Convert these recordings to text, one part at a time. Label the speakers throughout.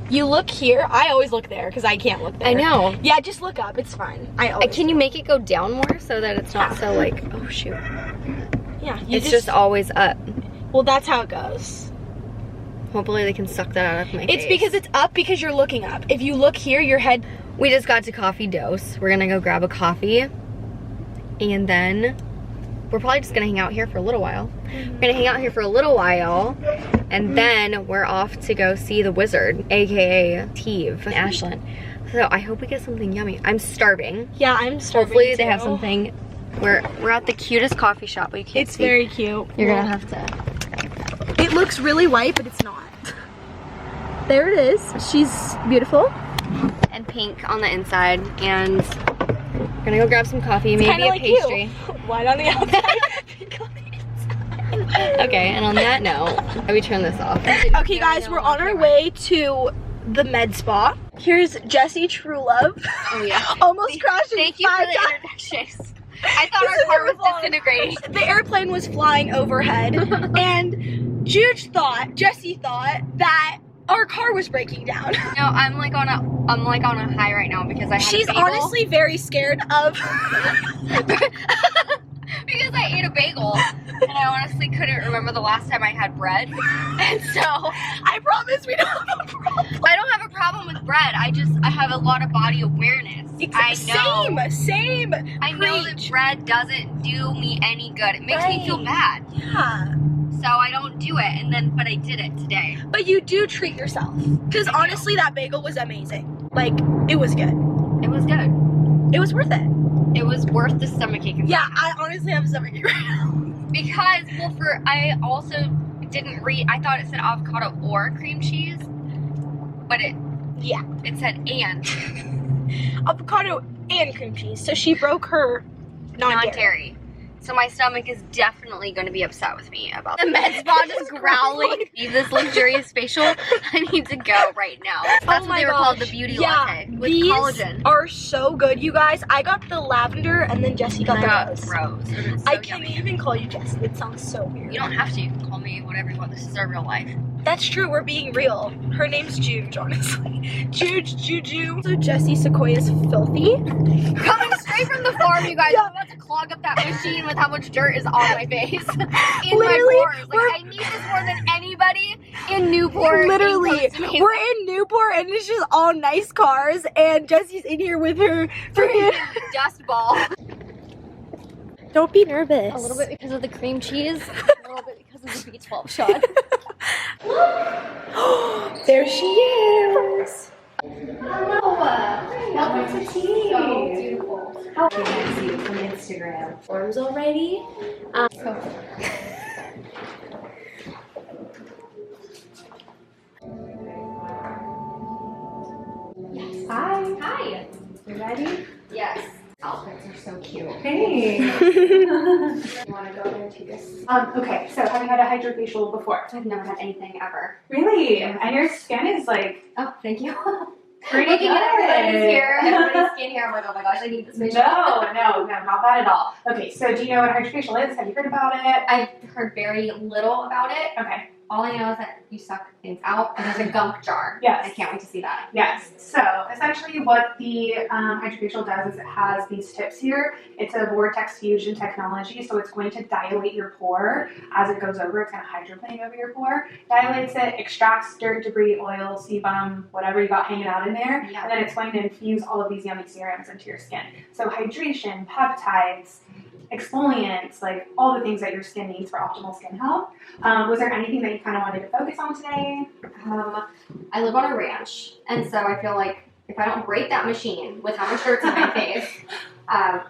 Speaker 1: you look here. I always look there because I can't look there.
Speaker 2: I know.
Speaker 1: Yeah, just look up. It's fine. I always.
Speaker 2: Can you make it go down more so that it's not so like, oh shoot.
Speaker 1: Yeah.
Speaker 2: It's just always up.
Speaker 1: Well, that's how it goes.
Speaker 2: Hopefully they can suck that out of my face.
Speaker 1: It's because it's up because you're looking up. If you look here, your head.
Speaker 2: We just got to coffee dose. We're gonna go grab a coffee. And then we're probably just gonna hang out here for a little while. We're gonna hang out here for a little while. And then we're off to go see the wizard, AKA Tiev and Ashlyn. So I hope we get something yummy. I'm starving.
Speaker 1: Yeah, I'm starving.
Speaker 2: Hopefully they have something. We're at the cutest coffee shop, but you can't
Speaker 1: It's
Speaker 2: see.
Speaker 1: very cute.
Speaker 2: You're gonna have to.
Speaker 1: It looks really white, but it's not. There it is. She's beautiful.
Speaker 2: And pink on the inside. And we're gonna go grab some coffee, maybe a
Speaker 1: like
Speaker 2: pastry.
Speaker 1: You. White on the outside, pink on the inside.
Speaker 2: Okay, and on that note, let me turn this off.
Speaker 1: Okay guys, we're on our way to the med spa. Here's Jessie Truelove.
Speaker 2: Oh yeah.
Speaker 1: Almost crashing.
Speaker 2: Thank you for the introductions. I thought our car was disintegrating.
Speaker 1: The airplane was flying overhead, and Jessie thought that our car was breaking down.
Speaker 2: No, I'm like on a high right now because I had
Speaker 1: She's
Speaker 2: a bagel.
Speaker 1: honestly very scared of
Speaker 2: because I ate a bagel and I honestly couldn't remember the last time I had bread. And so
Speaker 1: I promise we don't have a problem.
Speaker 2: I don't have a problem with bread. I have a lot of body awareness. I know.
Speaker 1: Same.
Speaker 2: I know that bread doesn't do me any good. It makes me feel bad.
Speaker 1: Yeah.
Speaker 2: So I don't do it, but I did it today.
Speaker 1: But you do treat yourself. Because honestly, that bagel was amazing. Like, it was good.
Speaker 2: It was good.
Speaker 1: It was worth it.
Speaker 2: It was worth the stomachache.
Speaker 1: Yeah, I honestly have a stomachache right now.
Speaker 2: Because, I also didn't read, I thought it said avocado or cream cheese, but it said and.
Speaker 1: Avocado and cream cheese. So she broke her non-dairy.
Speaker 2: So my stomach is definitely going to be upset with me about the med spa just growling. This luxurious facial, I need to go right now. That's what they were called, the beauty latte with
Speaker 1: these
Speaker 2: collagen.
Speaker 1: Are so good, you guys. I got the lavender and then Jessie got the rose.
Speaker 2: So
Speaker 1: I can't even call you Jessie. It sounds so weird.
Speaker 2: You don't have to. You can call me whatever you want. This is our real life.
Speaker 1: That's true. We're being real. Her name's Juge, honestly. Juju. So Jessie Sequoia's filthy.
Speaker 2: Coming straight from the farm, you guys. I'm about to clog up that machine with how much dirt is on my face. In
Speaker 1: Literally,
Speaker 2: my pores. Like, I need this more than anybody in Newport.
Speaker 1: Literally, we're in Newport and it's just all nice cars, and Jessie's in here with her freaking
Speaker 2: dust ball.
Speaker 1: Don't be nervous.
Speaker 2: A little bit because of the cream cheese, a little bit because of the B12 shot.
Speaker 1: There she is.
Speaker 2: Hello. Welcome to tea. So beautiful. How can I see you from Instagram? Forms already? Yes. Hi. Hi. You ready? Yes. Outfits are so cute.
Speaker 3: Hey.
Speaker 2: You want to go there and take this?
Speaker 3: Okay, so have you had a hydrofacial before?
Speaker 2: I've never had anything ever.
Speaker 3: Really? And your skin is like
Speaker 2: Oh, thank you.
Speaker 3: pretty
Speaker 2: Looking
Speaker 3: good.
Speaker 2: at everybody's skin here, I'm like, oh my gosh, I need this facial.
Speaker 3: No, not bad at all. Okay, so do you know what hydrofacial is? Have you heard about it?
Speaker 2: I've heard very little about it.
Speaker 3: Okay.
Speaker 2: All I know is that you suck things out, and there's a gunk jar.
Speaker 3: Yes.
Speaker 2: I can't wait to see that.
Speaker 3: Yes. So essentially what the hydrofacial does is it has these tips here. It's a vortex fusion technology, so it's going to dilate your pore as it goes over. It's kind of hydroplaning over your pore. Dilates it, extracts dirt, debris, oil, sebum, whatever you got hanging out in there.
Speaker 2: Yeah.
Speaker 3: And then it's going to infuse all of these yummy serums into your skin. So hydration, peptides, exfoliants, like all the things that your skin needs for optimal skin health. Was there anything that you kind of wanted to focus on today?
Speaker 2: I live on a ranch, and so I feel like if I don't break that machine with how much dirt's in my face,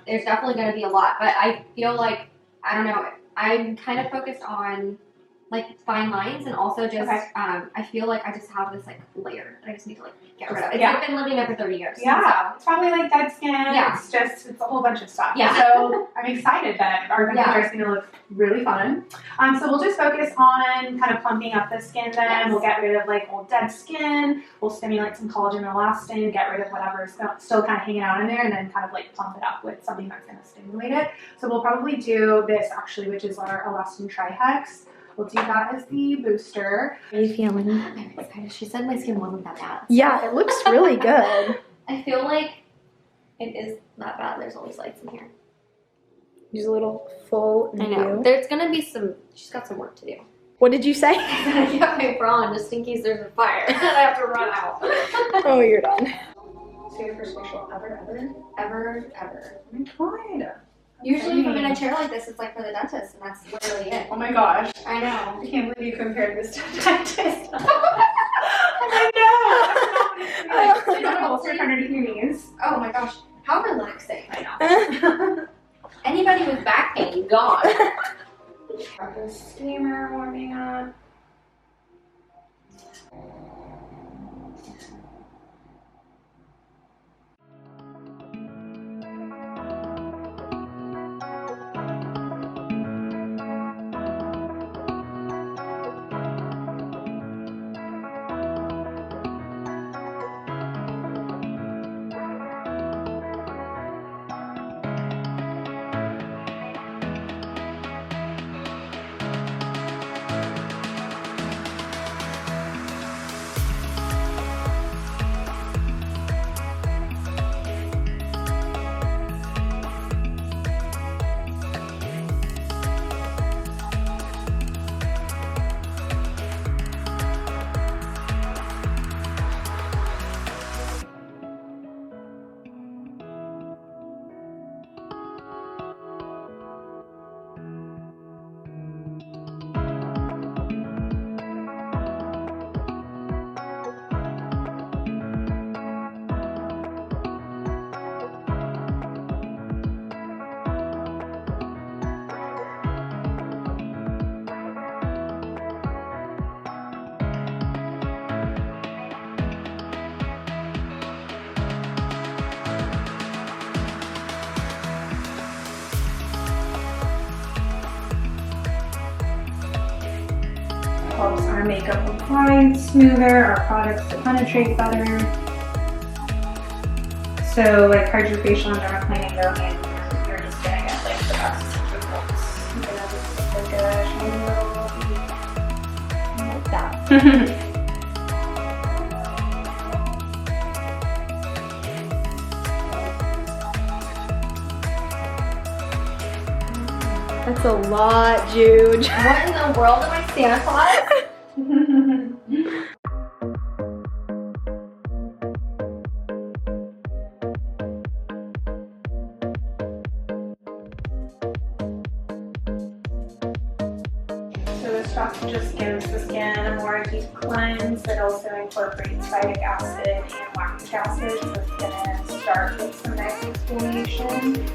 Speaker 2: there's definitely going to be a lot. But I feel like, I don't know, I'm kind of focused on like fine lines, and also just I feel like I just have this like layer that I just need to like get rid of. It's I've been living there for 30 years.
Speaker 3: Yeah, so. It's probably like dead skin.
Speaker 2: Yeah.
Speaker 3: It's a whole bunch of stuff.
Speaker 2: Yeah.
Speaker 3: So I'm excited that our jar is going to look really fun. So we'll just focus on kind of plumping up the skin then.
Speaker 2: Yes.
Speaker 3: We'll get rid of like old dead skin. We'll stimulate some collagen and elastin, get rid of whatever is still kind of hanging out in there, and then kind of like plump it up with something that's going to stimulate it. So we'll probably do this actually, which is our elastin trihex, We'll do that as the booster.
Speaker 1: How are you feeling?
Speaker 2: I'm very excited. She said my skin wasn't that bad.
Speaker 1: Yeah, it looks really good.
Speaker 2: I feel like it is that bad. There's always lights in here.
Speaker 1: Use a little full
Speaker 2: I know.
Speaker 1: view.
Speaker 2: There's gonna be some. She's got some work to do.
Speaker 1: What did you say?
Speaker 2: I got my bra on just in case there's a fire and I have to run out.
Speaker 1: Oh, you're done.
Speaker 3: So your first facial ever?
Speaker 2: Ever.
Speaker 3: Oh my god.
Speaker 2: Usually if I'm in a chair like this, it's like for the dentist, and that's literally it.
Speaker 3: Oh my gosh.
Speaker 2: I know.
Speaker 3: I can't believe you compared this to a dentist. I know. I know. Holster underneath your knees.
Speaker 2: Oh my gosh, how relaxing.
Speaker 3: I know.
Speaker 2: Anybody with back pain, gone.
Speaker 3: Got the steamer warming up. Helps our makeup apply smoother, our products to penetrate better. So like hydrofacial and dermaplaning go hand in hand. You're just gonna get like the best results. You're gonna just look like a shiny little
Speaker 1: I like that. That's a lot, Juge.
Speaker 2: What in the world am I, Santa Claus?
Speaker 3: So this stuff just gives the skin a more deep cleanse that also incorporates phytic acid and lactic acid. So it's gonna start with some nice exfoliation.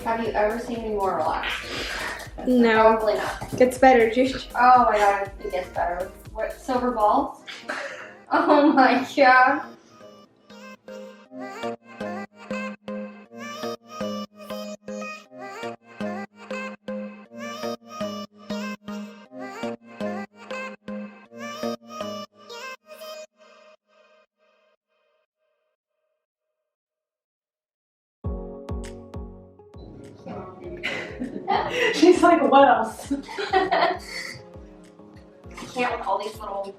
Speaker 2: Have you ever seen me more relaxed?
Speaker 1: No.
Speaker 2: Probably not.
Speaker 1: Gets better, Juge.
Speaker 2: Oh my god, it gets better. What, silver balls? Oh my god.
Speaker 3: She's like, what else?
Speaker 2: I can't with all these little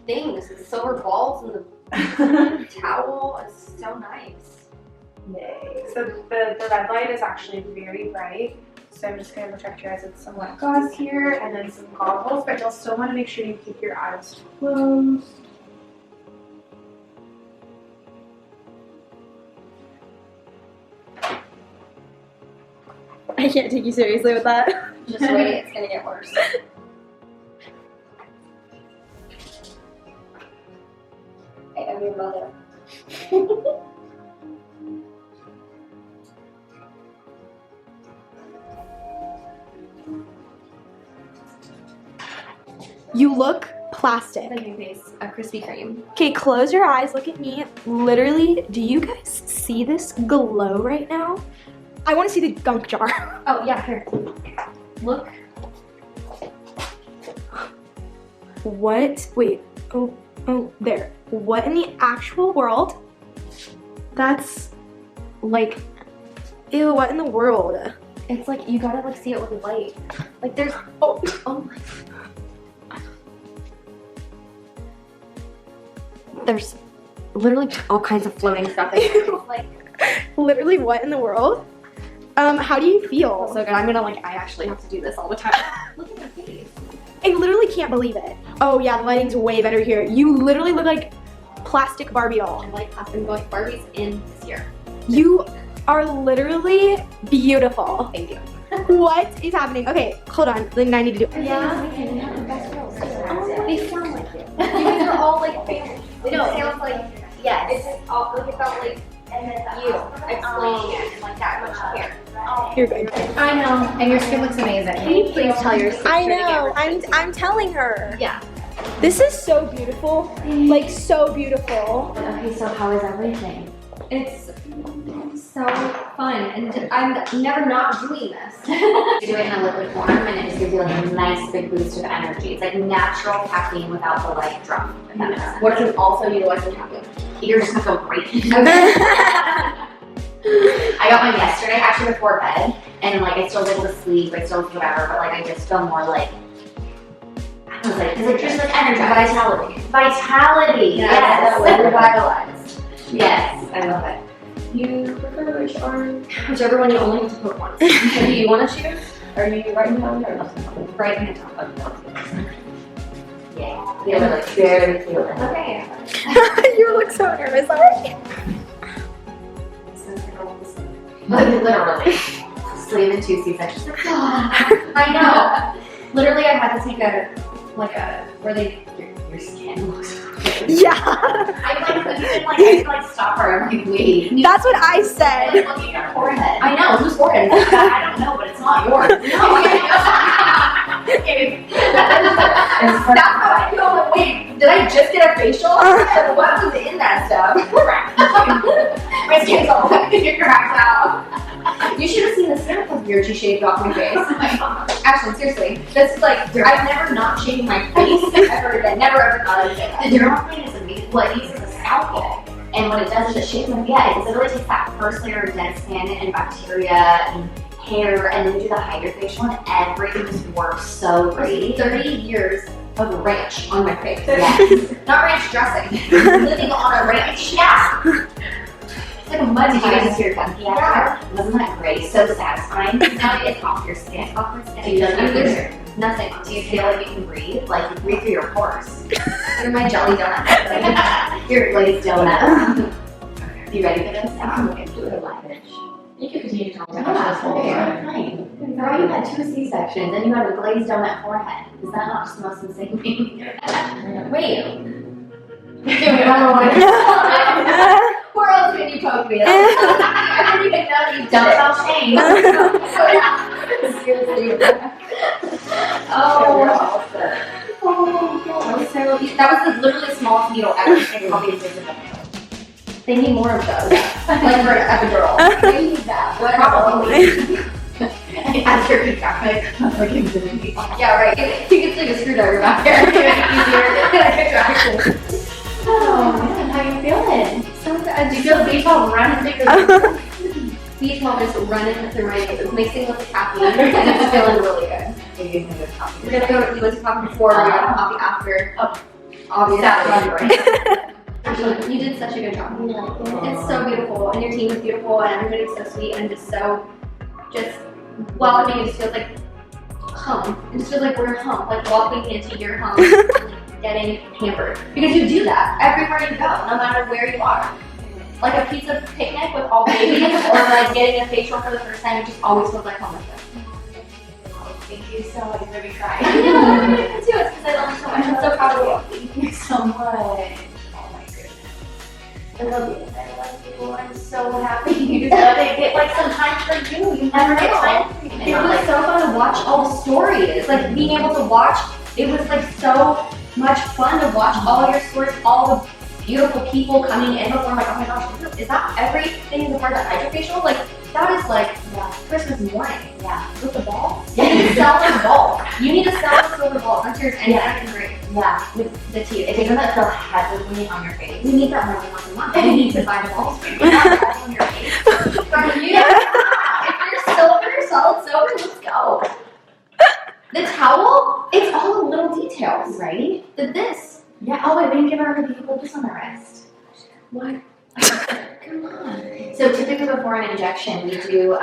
Speaker 2: things, the silver balls and the towel. It's so nice.
Speaker 3: Yay. So the red light is actually very bright. So I'm just going to protect your eyes with some wet gauze here and then some goggles, but you'll still want to make sure you keep your eyes closed.
Speaker 1: I can't take you seriously with that.
Speaker 2: Just wait, it's gonna get worse. I am your mother.
Speaker 1: You look plastic.
Speaker 2: Thank face, a Krispy Kreme.
Speaker 1: Okay, close your eyes, look at me. Literally, do you guys see this glow right now? I want to see the gunk jar.
Speaker 2: Oh yeah, here. Look.
Speaker 1: What? Wait. Oh, there. What in the actual world? That's like, ew, what in the world?
Speaker 2: It's like you gotta like see it with light. Like there's oh my. There's literally all kinds of floating stuff. Like
Speaker 1: Literally, what in the world? How do you feel?
Speaker 2: so good. I'm gonna like I actually have to do this all the time. Look at my face.
Speaker 1: I literally can't believe it. Oh yeah, the lighting's way better here. You literally look like plastic Barbie doll.
Speaker 2: I'm like I'm going Barbie's in this year.
Speaker 1: You are literally beautiful.
Speaker 2: Thank you.
Speaker 1: What is happening? Okay, hold on. Then I need to do.
Speaker 2: Yeah. They sound like you. You guys are all like family. No, it sounds like yes. It's just all like it felt like you explaining it and like that much hair.
Speaker 1: You're good.
Speaker 4: I know, and your skin looks amazing.
Speaker 2: Can you please tell your sister
Speaker 1: I
Speaker 2: to get
Speaker 1: know.
Speaker 2: rid of
Speaker 1: I'm telling her.
Speaker 2: Yeah.
Speaker 1: This is so beautiful. Like so beautiful.
Speaker 2: Okay, so how is everything? It's so fun, and I'm never not doing this.
Speaker 4: You do it in a liquid form, and it just gives you like a nice big boost of energy. It's like natural caffeine without the like drum. If that makes sense.
Speaker 2: What can also utilize in caffeine?
Speaker 4: You're just gonna feel great. I got mine yesterday, actually before bed, and like I still was able to sleep, I still feel better, but like I just feel more like, I was like, it's like just like energy, vitality. Vitality, yes.
Speaker 2: Revitalized.
Speaker 4: Yes, I love it.
Speaker 2: You prefer which arm? Whichever one you only have to put once. Do you want to choose? Are you right hand or left hand? Right hand.
Speaker 4: Yeah, you look very cute.
Speaker 2: Okay.
Speaker 1: You look so nervous already.
Speaker 4: Like literally, sleeve in 2 C-sections. I know. Literally, I had to take where your skin looks.
Speaker 1: Yeah.
Speaker 4: I couldn't like stop her. I'm like, wait.
Speaker 1: That's what I said.
Speaker 4: Like, looking at her forehead. I know, whose forehead? I don't know, but it's not yours. No,
Speaker 2: That's how I feel. Like, wait, did I just get a facial? What was in that stuff? My skin's all fucking cracked out. You should have seen the syrup of yours you shaved off my face. Actually, seriously, this is like I've never not shaved my face ever again. Never ever thought I'd say that.
Speaker 4: The derma plane is amazing. Well, it uses a scalpel, and what it does is it shaves them. Yeah, it literally takes that first layer of dead skin and bacteria and hair, and then you do the Hydrafacial, and everything just works so great.
Speaker 2: 30 years of ranch on my face.
Speaker 4: Yes.
Speaker 2: Not ranch dressing. Living on a ranch.
Speaker 4: Yeah.
Speaker 2: It's like a mud
Speaker 4: Did you
Speaker 2: pie.
Speaker 4: guys hear GUNK?
Speaker 2: Yeah.
Speaker 4: Wasn't that great? So satisfying. Now it's off your skin.
Speaker 2: Off my skin.
Speaker 4: Do you feel like you
Speaker 2: There's
Speaker 4: can,
Speaker 2: nothing.
Speaker 4: do you feel like you can breathe? Like you breathe through your pores.
Speaker 2: You're my jelly donut.
Speaker 4: Your glazed donut. You ready for this? I'm going to do it live.
Speaker 5: You can continue to talk about
Speaker 4: Yeah,
Speaker 5: this whole
Speaker 4: okay,
Speaker 5: time.
Speaker 4: fine. Girl, you had 2 C-sections and you have a glazed donut forehead. Is that not just the most insane thing?
Speaker 2: Wait.
Speaker 4: Where else can you poke me? I didn't even know you don't tell shame.
Speaker 2: Seriously.
Speaker 4: Oh,
Speaker 2: So that was the literally smallest needle ever. It's probably invisible. They need more of those. Like for an epidural. They need that. What probably?
Speaker 4: after you got it, like infinity.
Speaker 2: Yeah, right. You can stick a screwdriver back there. It's easier.
Speaker 4: Oh man, how you feeling?
Speaker 2: So good. Do you feel the baseball running through your speech moments running through my face. It's mixing with the caffeine and it's feeling really good.
Speaker 4: You're using the coffee.
Speaker 2: We're gonna go to coffee before, we're gonna have coffee after.
Speaker 4: Oh.
Speaker 2: Obviously. Actually, you did such a good job. It's so beautiful, and your team is beautiful, and everybody's so sweet, and just so, welcoming. It just feels like home. It just feels like we're home, like walking into your home, and getting pampered. Because you do that everywhere you go, no matter where you are. Like a pizza picnic with all babies, or like getting a facial for the first time, it just always feels like home with them.
Speaker 4: Thank you so much for being crying.
Speaker 2: I know, I'm gonna do it because I love you so much. I'm so proud of you.
Speaker 4: Thank you so much. Oh my goodness. I love you. I love you. I'm so happy you decided to get like some time for you. You never get time for me.
Speaker 2: It was so fun to watch all the stories. Like being able to watch, it was like so much fun to watch all your stories, all the beautiful people coming in before. I'm like, oh my gosh, is that everything is a part of that hydrofacial? Like, that is like Christmas morning.
Speaker 4: Yeah.
Speaker 2: With the balls. You need to sell those balls. You need to sell the silver balls. That's yours, and that is great.
Speaker 4: Yeah.
Speaker 2: With the teeth.
Speaker 4: It doesn't feel heavily on your face.
Speaker 2: We need that more than once a month. We need to buy the balls for you. Not that on your face. From you. If you're silver, solid silver, let's go. The towel, it's all the little details, right? This.
Speaker 4: Yeah. Oh wait, we didn't give her the beautiful this on the wrist.
Speaker 2: What? Come on.
Speaker 4: So typically before an injection, we do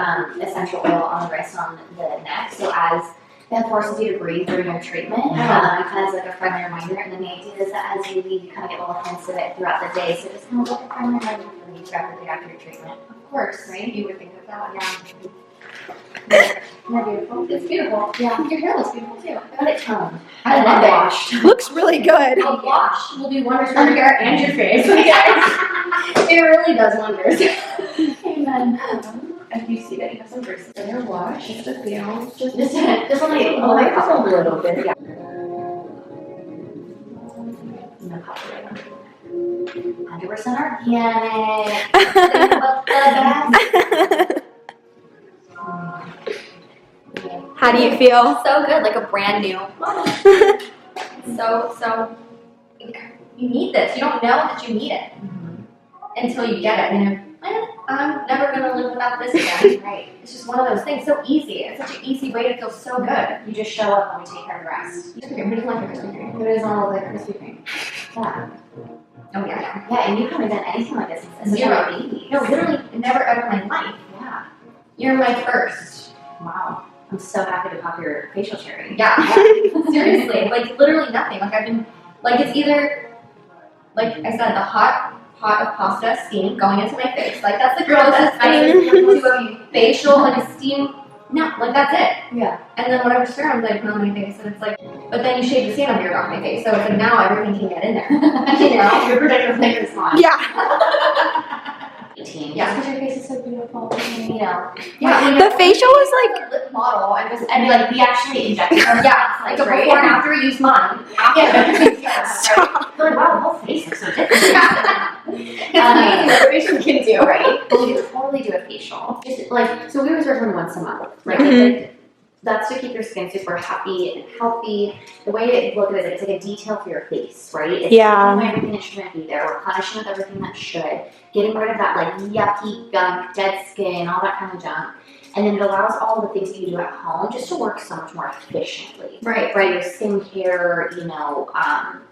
Speaker 4: essential oil on the wrist on the neck. So as that forces you to breathe during your treatment, kind of as like a friendly reminder. And then the idea is that as you leave, you kind of get little hints of it throughout the day. So just kind of like a friendly reminder for you throughout the day after your treatment.
Speaker 2: Of course, right? You would think of that.
Speaker 4: Yeah.
Speaker 2: Isn't that beautiful? It's beautiful.
Speaker 4: Yeah.
Speaker 2: Your hair looks beautiful too.
Speaker 4: I got it toned.
Speaker 2: I love it.
Speaker 4: washed.
Speaker 1: Looks really good.
Speaker 2: A wash will do wonders for your hair and your face. It really does wonders.
Speaker 4: Amen.
Speaker 2: If you see that you have some bristles in your wash, just a few.
Speaker 4: Just only a little bit. Yeah. No copyright on it. 100% organic.
Speaker 1: How do you feel?
Speaker 2: So good, like a brand new. So, you need this. You don't know that you need it until you get it. And you're, I'm never going to live without this again.
Speaker 4: Right.
Speaker 2: It's just one of those things. So easy. It's such an easy way to feel so good.
Speaker 4: You just show up and we take care of the rest.
Speaker 2: Who doesn't like Krispy Kreme?
Speaker 4: Who doesn't want to look like Krispy Kreme? Yeah.
Speaker 2: Oh, yeah.
Speaker 4: Yeah, and you haven't done anything like this since
Speaker 2: Zero.
Speaker 4: you're a baby.
Speaker 2: No, literally never ever in my life.
Speaker 4: Yeah.
Speaker 2: You're my first.
Speaker 4: Wow. I'm so happy to pop your facial cherry.
Speaker 2: Yeah. Seriously. Like, literally nothing. Like, I've been, like, it's either, like I said, the hot pot of pasta steam going into my face. Like, that's the closest thing to a facial, like a steam. No, like, that's it.
Speaker 4: Yeah.
Speaker 2: And then whatever serums I put on my face, and it's like, but then you shave the sand off my face, so it's like now everything can get in there. You know?
Speaker 4: Your protective layer is on.
Speaker 1: Yeah.
Speaker 4: 18.
Speaker 2: Yeah.
Speaker 4: Just because your face is so beautiful. You know.
Speaker 2: Yeah.
Speaker 1: The facial was like,
Speaker 2: a lip model, and just,
Speaker 4: And like, we actually injected her.
Speaker 2: yeah, like a
Speaker 4: right?
Speaker 2: before and after use mine.
Speaker 4: Yeah.
Speaker 1: stop.
Speaker 4: You're like, wow, the whole face looks so different.
Speaker 2: It's amazing what a facial can do.
Speaker 4: Right? Well, you could totally do a facial. Just like, so we reserve one once a month. Right?
Speaker 1: Mhm.
Speaker 4: Like, that's to keep your skin super happy and healthy. The way to look at it is it's like a detail for your face, right? It's
Speaker 1: Yeah.
Speaker 4: taking away everything that shouldn't be there. We're punishing with everything that should. Getting rid of that like yucky gunk, dead skin, all that kind of junk. And then it allows all the things that you do at home just to work so much more efficiently.
Speaker 2: Right.
Speaker 4: Right, your skincare,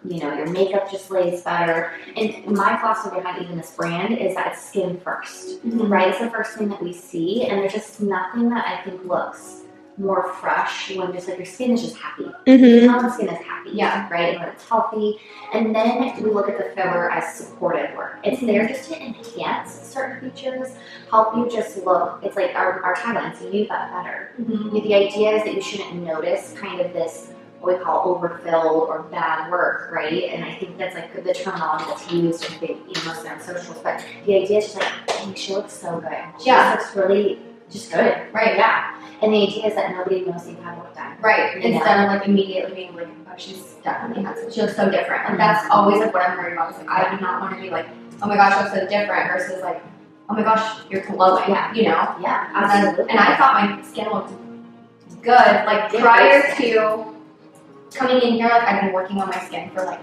Speaker 4: your makeup just lays better. And my philosophy behind even this brand is that it's skin first, right? It's the first thing that we see, and there's just nothing that I think looks more fresh when just like your skin is just happy.
Speaker 1: Mm-hmm.
Speaker 4: How the skin is happy,
Speaker 2: Yeah.
Speaker 4: right? And when it's healthy. And then we look at the filler as supportive work. It's there just to enhance certain features, help you just look. It's like our tagline, so you got better. The idea is that you shouldn't notice kind of this, what we call overfilled or bad work, right? And I think that's like the terminology that's used I think, mostly on socials. But the idea is just like, hey, she looks so good. She
Speaker 2: Yeah.
Speaker 4: just looks really just good.
Speaker 2: Right.
Speaker 4: Yeah. And the idea is that nobody knows you've had work done.
Speaker 2: Right.
Speaker 4: You know?
Speaker 2: Instead of like immediately being like, oh, she's definitely had some. She looks so different. Like that's always like what I'm worried about. Is like I do not want to be like, oh my gosh, she looks so different versus like, oh my gosh, you're glowing.
Speaker 4: Yeah.
Speaker 2: You know.
Speaker 4: Yeah,
Speaker 2: And
Speaker 4: absolutely.
Speaker 2: I thought my skin looked good. Like prior to coming in here, like I've been working on my skin for like,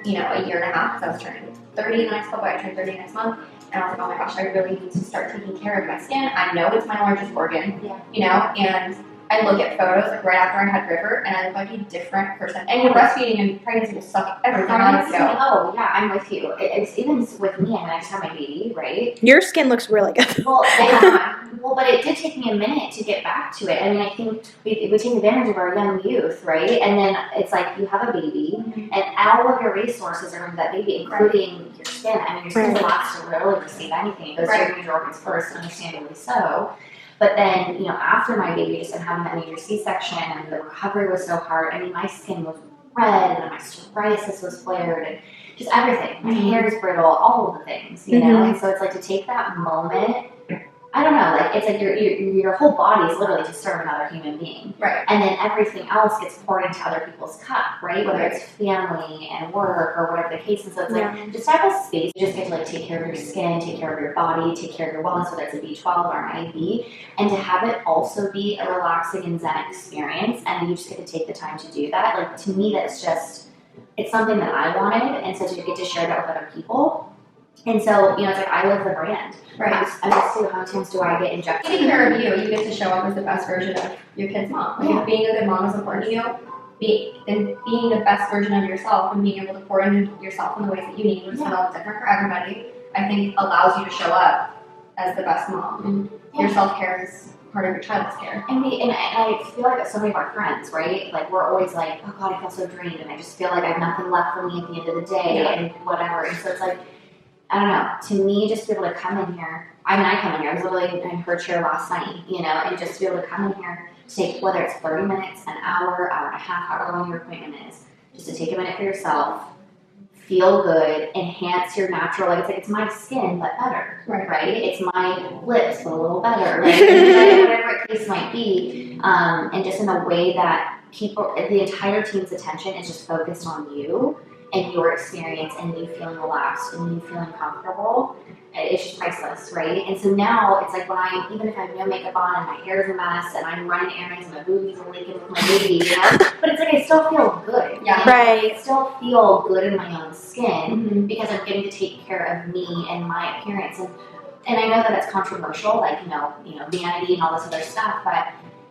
Speaker 2: a year and a half. Because I was turning 30 next month. I turned 30 next month. and I was like, oh my gosh, I really need to start taking care of my skin. I know it's my largest organ,
Speaker 4: Yeah.
Speaker 2: you know, and I look at photos like right after I had River, and I look like a different person. And your breastfeeding and pregnancy will suck everything out of you.
Speaker 4: Oh yeah, I'm with you. It's even with me. I mean, I just had my baby, right?
Speaker 1: Your skin looks really good.
Speaker 4: Well, yeah. Well, but it did take me a minute to get back to it. I mean, I think we take advantage of our young youth, right? And then it's like you have a baby, and all of your resources are into that baby, including your skin. I mean, your skin's the last to really receive anything. It goes to your major organs first, understandably so. But then, you know, after my baby, just having that major C-section, and the recovery was so hard. I mean, my skin was red, and my psoriasis was flared, and just everything. My hair is brittle, all of the things, you know. And so it's like to take that moment. I don't know, like it's like your whole body is literally to serve another human being,
Speaker 2: Right.
Speaker 4: and then everything else gets poured into other people's cup, right? Whether it's family and work or whatever the case. And so it's like just have a space. You just get to like take care of your skin, take care of your body, take care of your wellness, whether it's a B12 or an IV, and to have it also be a relaxing and zen experience. And you just get to take the time to do that. Like to me, that's just it's something that I wanted, and so to get to share that with other people. And so, you know, it's like I live the brand.
Speaker 2: Right.
Speaker 4: I mean, so how many times do I get injected?
Speaker 2: Taking care of you, you get to show up as the best version of your kid's mom. Like if being a good mom is important to you, and being the best version of yourself and being able to pour into yourself in the ways that you need, which is a little different for everybody, I think allows you to show up as the best mom. Your self-care is part of your child's care.
Speaker 4: And I feel like so many of our friends, right? Like we're always like, oh God, I feel so drained, and I just feel like I have nothing left for me at the end of the day, and whatever. And so it's like, I don't know. To me, just to be able to come in here. I mean, I come in here. I was literally in her chair last night, you know, and just to be able to come in here to take whether it's 30 minutes, an hour, hour and a half, however long your appointment is, just to take a minute for yourself, feel good, enhance your natural. Like it's my skin, but better, right? It's my lips, but a little better, right? Whatever the case might be, and just in a way that people, the entire team's attention is just focused on you and your experience and you feeling relaxed and you feeling comfortable. It's just priceless, right? And so now it's like when even if I have no makeup on and my hair is a mess and I'm running errands and my boobies are leaking with my baby, you know? But it's like I still feel good.
Speaker 2: Yeah.
Speaker 1: Right.
Speaker 4: I still feel good in my own skin because I'm getting to take care of me and my appearance. And I know that it's controversial, like, you know, vanity and all this other stuff, but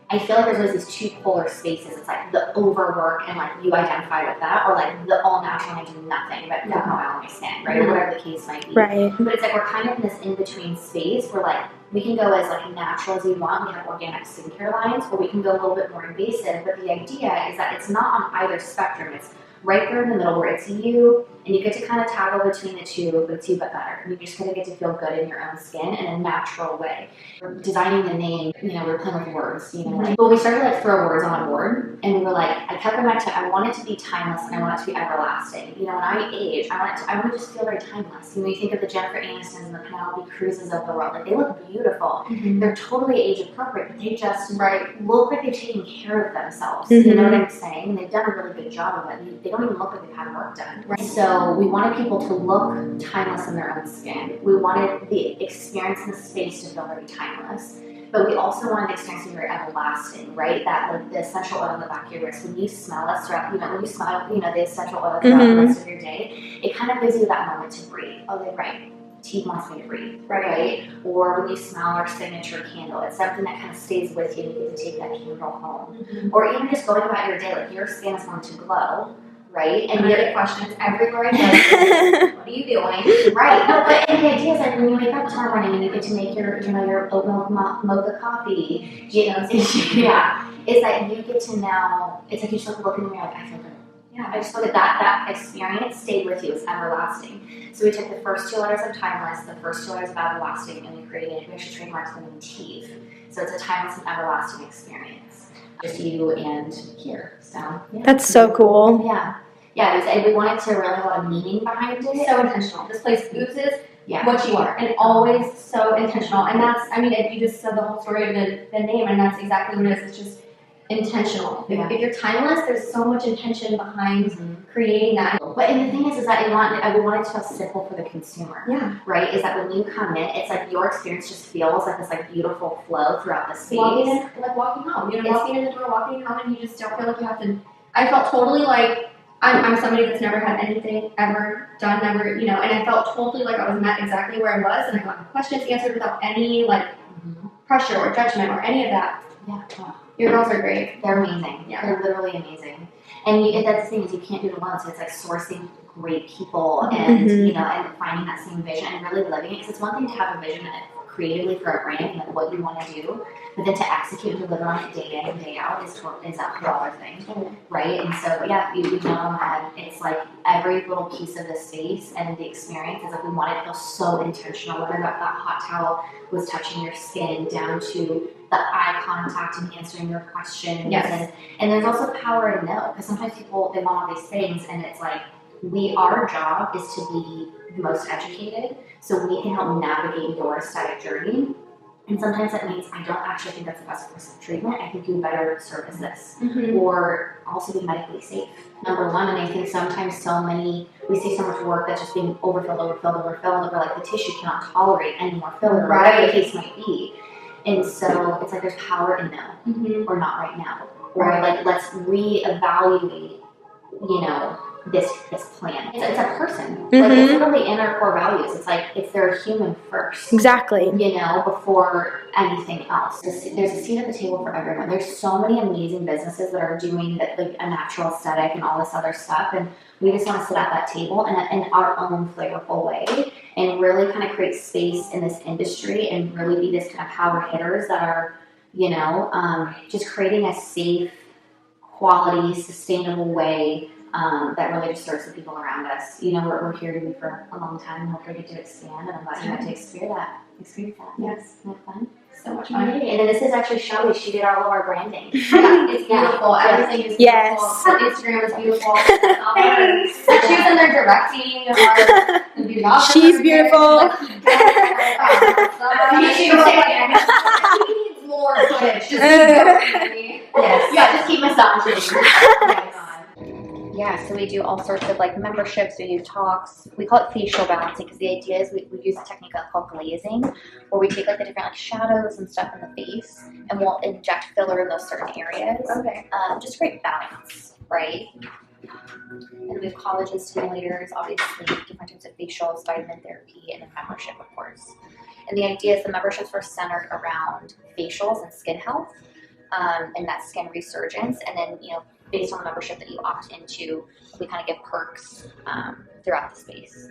Speaker 4: I feel like there's always these two polar spaces. It's like the overwork and like you identify with that, or like the all natural and I do nothing but put oil on my skin, right? Or whatever the case might be.
Speaker 1: Right.
Speaker 4: But it's like we're kind of in this in-between space where like we can go as like natural as we want. We have organic skincare lines, or we can go a little bit more invasive. But the idea is that it's not on either spectrum. It's right there in the middle where it's you, and you get to kind of toggle between the two, but it's you but better. And you just kind of get to feel good in your own skin in a natural way. We're designing the name, you know, we were playing with words, you know, right? But we started to like throw words on a board, and we were like, I kept in mind, I want it to be timeless and I want it to be everlasting. You know, when I age, I want to just feel very timeless. You know, you think of the Jennifer Anistons and the Penelope Cruzes of the world, like they look beautiful. They're totally age appropriate, but they just look like they've taken care of themselves. You know what I'm saying? And they've done a really good job of it. They don't even look like they've had work done. So we wanted people to look timeless in their own skin. We wanted the experience in the space to feel very timeless. But we also wanted the experience to be very everlasting, right? That like the essential oil in the back of your wrist, when you smell us throughout, you know, when you smell, you know, the essential oil throughout the rest of your day, it kind of gives you that moment to breathe. Oh, right. Teeth wants me to breathe, right? Or when you smell our signature candle, it's something that kind of stays with you and you get to take that candle home. Or even just going about your day, like your skin is going to glow, right? And
Speaker 2: I get questions everywhere I go. What are you doing?
Speaker 4: Right. No, but and the idea is like when you wake up tomorrow morning and you get to make your, you know, your oat milk mocha coffee, you know, is that you get to now, it's like you just look in the mirror like, I feel good. Yeah, I just feel like that experience stayed with you. It's everlasting. So we took the first two letters of timeless, the first two letters of everlasting, and we actually trademarked the name Tiev. So it's a timeless and everlasting experience. Just you and here. So yeah.
Speaker 1: That's so cool.
Speaker 4: Yeah. And we wanted to really have a lot of meaning behind it.
Speaker 2: So intentional. This place oozes
Speaker 4: Yeah.
Speaker 2: what you are, and always so intentional. And that's, I mean, you just said the whole story of the name, and that's exactly what it is. It's just intentional.
Speaker 4: Yeah.
Speaker 2: If you're timeless, there's so much intention behind creating that.
Speaker 4: But and the thing is that we want it to feel simple for the consumer.
Speaker 2: Yeah.
Speaker 4: Right? Is that when you come in, it's like your experience just feels like this like beautiful flow throughout the space.
Speaker 2: Walking in, like walking home. You know, walking in the door, walking home, and you just don't feel like you have to. I felt totally like I'm somebody that's never had anything ever done, never, you know, and I felt totally like I was met exactly where I was, and I got my questions answered without any like pressure or judgment or any of that.
Speaker 4: Yeah.
Speaker 2: Your girls are great.
Speaker 4: They're amazing.
Speaker 2: Yeah.
Speaker 4: They're literally amazing. And that's the thing, is you can't do it alone. So it's like sourcing great people and you know, and finding that same vision and really living it. Because it's one thing to have a vision creatively for a brand and like what you want to do, but then to execute and deliver on it day in and day out is that whole other thing, right? And so yeah, you know that it's like every little piece of the space and the experience is like we want it to feel so intentional. Whether that hot towel was touching your skin down to the eye contact and answering your questions.
Speaker 2: Yes.
Speaker 4: And there's also power in no, because sometimes people, they want all these things and it's like, our job is to be the most educated so we can help navigate your aesthetic journey. And sometimes that means I don't actually think that's the best course of treatment. I think you better service this or also be medically safe. Number one, and I think sometimes we see so much work that's just being overfilled, and we're like the tissue cannot tolerate any more filler, whatever the case might be. And so it's like there's power in no, or not right now. Or like let's reevaluate, you know, this plan. It's a person. Like it's literally in our core values. It's like they're human first.
Speaker 1: Exactly.
Speaker 4: You know, before anything else. There's a seat at the table for everyone. There's so many amazing businesses that are doing that, like a natural aesthetic and all this other stuff, and we just want to sit at that table in our own flavorful way and really kind of create space in this industry and really be this kind of power hitters that are, you know, just creating a safe, quality, sustainable way that really just serves the people around us. You know, we're here to be for a long time and hopefully get to expand, and I'm glad you got to experience that.
Speaker 2: Yes.
Speaker 4: Isn't that fun?
Speaker 2: So much fun.
Speaker 4: And then this is actually Shelly. She did all of our branding.
Speaker 2: Yeah, it's beautiful. Everything is beautiful.
Speaker 1: Yes.
Speaker 2: The Instagram is beautiful. She was in there directing our videographer.
Speaker 1: She's beautiful.
Speaker 2: She needs more footage. Yes.
Speaker 4: Yeah, just keep massaging.
Speaker 6: Yeah, so we do all sorts of like memberships, we do talks, we call it facial balancing because the idea is we use a technique called glazing where we take like the different like shadows and stuff in the face and we'll inject filler in those certain areas.
Speaker 2: Okay.
Speaker 6: Just create balance, right? And we have collagen stimulators, obviously, different types of facials, vitamin therapy, and then membership, of course. And the idea is the memberships were centered around facials and skin health and that skin resurgence, and then, you know, based on the membership that you opt into, we kind of give perks throughout the space.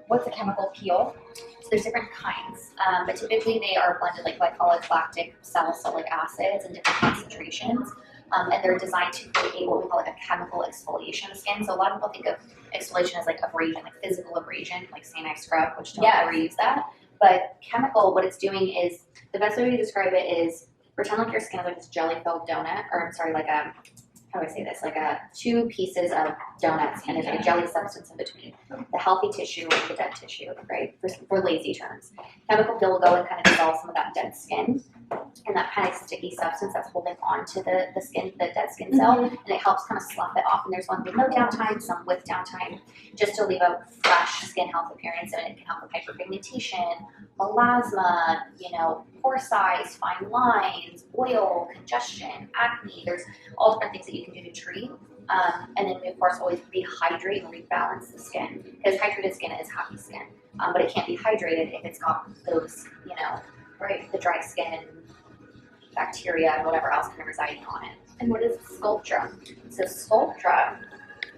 Speaker 6: What's a chemical peel? So there's different kinds, but typically they are blended like glycolic, lactic, salicylic acids in different concentrations, and they're designed to create what we call like a chemical exfoliation of skin. So a lot of people think of exfoliation as like abrasion, like physical abrasion, like St. I scrub, which don't ever use that. But chemical, what it's doing is, the best way to describe it is, pretend like your skin is like this jelly-filled donut, or I'm sorry, like a, how do I say this? Like two pieces of donuts, and there's like a jelly substance in between. The healthy tissue and the dead tissue, right? For lazy terms. Chemical peel will go and kind of dissolve some of that dead skin, and that kind of sticky substance that's holding on to the skin, the dead skin cell, and it helps kind of slough it off. And there's one with no downtime, some with downtime, just to leave a fresh skin health appearance, and it can help with hyperpigmentation, melasma, you know, pore size, fine lines, oil, congestion, acne. There's all different things that you can do to treat. And then we, of course, always rehydrate and rebalance the skin, because hydrated skin is happy skin, but it can't be hydrated if it's got those, you know, right, the dry skin, bacteria, and whatever else kind of residing on it. And what is Sculptra? So Sculptra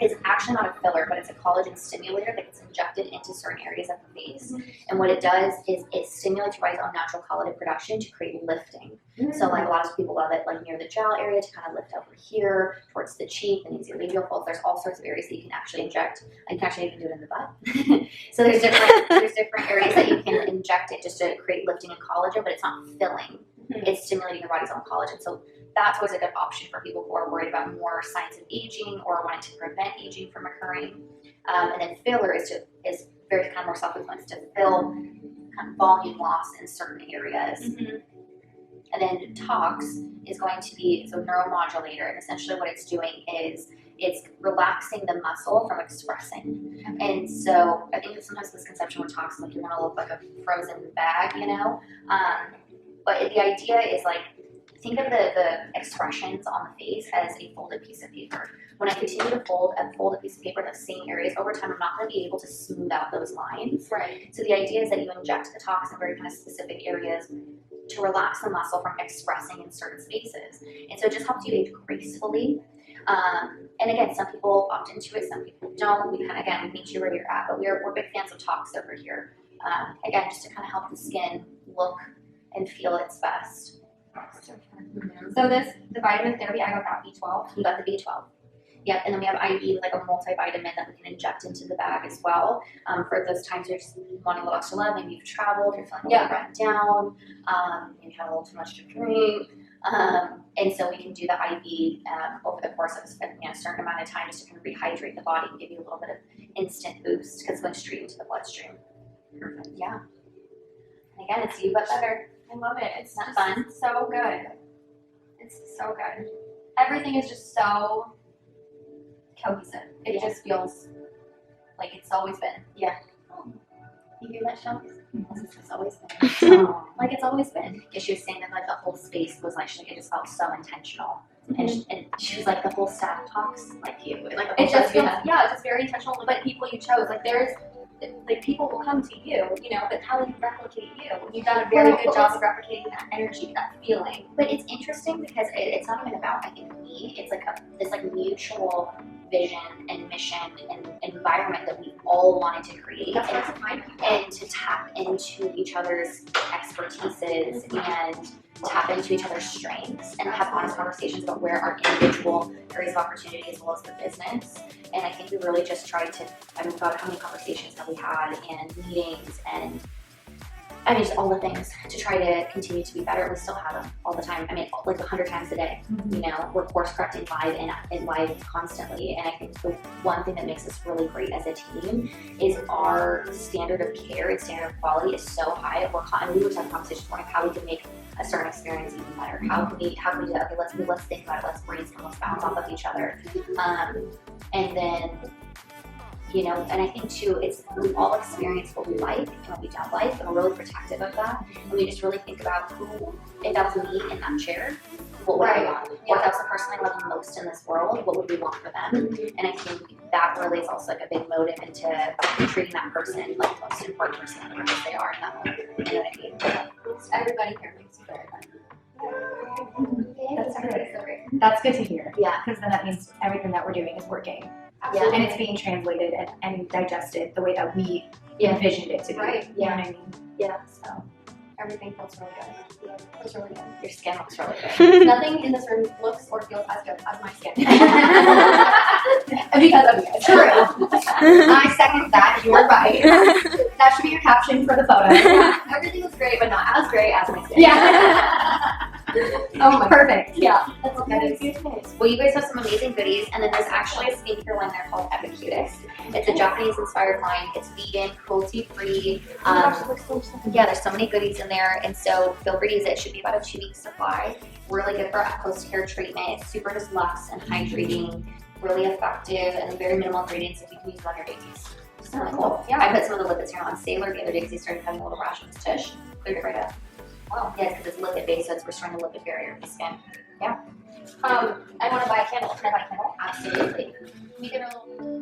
Speaker 6: is actually not a filler, but it's a collagen stimulator that gets injected into certain areas of the face. And what it does is it stimulates your body's own natural collagen production to create lifting. So like a lot of people love it like near the jowl area to kind of lift over here towards the cheek and these labial folds. There's all sorts of areas that you can actually inject. You can actually even do it in the butt. So there's different areas that you can inject it just to create lifting and collagen, but it's not filling. It's stimulating your body's own collagen. So that's always a good option for people who are worried about more signs of aging or wanting to prevent aging from occurring. And then filler is very kind of more self-influenced to fill kind of volume loss in certain areas. And then Tox is going to be a neuromodulator, and essentially what it's doing is it's relaxing the muscle from expressing. And so I think there's sometimes misconception with Tox, like you want to look like a frozen bag, you know? But the idea is like, think of the expressions on the face as a folded piece of paper. When I continue to fold a piece of paper in those same areas over time, I'm not going to be able to smooth out those lines.
Speaker 2: Right.
Speaker 6: So the idea is that you inject the tox in very kind of specific areas to relax the muscle from expressing in certain spaces. And so it just helps you age gracefully. And again, some people opt into it, some people don't. We kind of, again, meet you where you're at, but we're big fans of tox over here. Again, just to kind of help the skin look and feel its best.
Speaker 2: So the vitamin therapy, I got that B12.
Speaker 6: You got the B12. Yep, and then we have IV, like a multivitamin that we can inject into the bag as well. For those times you're just wanting a little extra love, maybe you've traveled, you're feeling a little run down, maybe had a little too much to drink. And so we can do the IV over the course of a certain amount of time just to kind of rehydrate the body and give you a little bit of instant boost because it's going straight into the bloodstream. Perfect. Yeah. And again, it's you but better.
Speaker 2: I love it. It's
Speaker 6: not
Speaker 2: just
Speaker 6: fun.
Speaker 2: So good. It's so good. Everything is just so cohesive. It just feels like it's always been.
Speaker 6: Yeah. You hear that, Shelby? It's always been. Like it's always been. Because she was saying that like the whole space was like, it just felt so intentional. And she was like, the whole staff talks like you. Like the whole
Speaker 2: It just feels,
Speaker 6: staff,
Speaker 2: it's just very intentional. But people you chose, like people will come to you, but how do you replicate you? You've done a very good job of replicating that energy, that feeling.
Speaker 6: But it's interesting because it's not even about, I think, me. It's like this like mutual vision and mission and environment that we all wanted to create and to tap into each other's expertises and tap into each other's strengths and have honest conversations about where our individual areas of opportunity as well as the business. And I think we really just tried to, God, how many conversations have we had and meetings and just all the things to try to continue to be better. We still have them all the time. Like 100 times a day. We're course correcting live and live constantly. And I think the one thing that makes us really great as a team is our standard of care and standard of quality is so high. We were having conversations morning how we can make a certain experience even better. How can we do that? Okay, let's think about it. Let's brainstorm. Let's bounce off of each other. And then. And I think too, we all experience what we like and what we don't like, and we're really protective of that. And we just really think about if that was me in that chair, what would I want? Or if that was the person I love the most in this world, what would we want for them? And I think that really is also like a big motive into treating that person like the most important person in the world they are in that moment. You know what I mean?
Speaker 2: Everybody here makes you very fun.
Speaker 1: That's good to hear.
Speaker 6: Yeah.
Speaker 1: Because then that means everything that we're doing is working.
Speaker 6: Yeah.
Speaker 1: And it's being translated and digested the way that we envisioned it to be.
Speaker 2: Right.
Speaker 1: You know what I mean?
Speaker 6: Yeah.
Speaker 2: So everything feels really good. It feels really good.
Speaker 6: Your skin looks really good.
Speaker 2: Nothing in this room looks or feels as good as my skin. Because of you. True. I second that. You are right. That should be your caption for the photo. Everything looks great, but not as great as my skin.
Speaker 1: Yeah.
Speaker 2: Oh, my
Speaker 1: Perfect.
Speaker 2: Yeah.
Speaker 6: That's well, you guys have some amazing goodies, and then there's actually a skincare line there called Epicutics. It's a Japanese-inspired line. It's vegan, cruelty-free. There's so many goodies in there, and so feel free to use it. It should be about a 2-week supply. Really good for post-care treatment. It's super just luxe and hydrating, really effective, and very minimal ingredients if you can use it on your babies. It's really cool. Yeah, I put some of the lipids here on Sailor the other day because he started having a little rash on his tush. Cleared it right up. Wow. Yeah, because it's lipid based, so it's restoring the lipid barrier of the skin. Yeah.
Speaker 2: I want to buy a candle. Can I buy a candle?
Speaker 6: Absolutely.
Speaker 2: We get a little.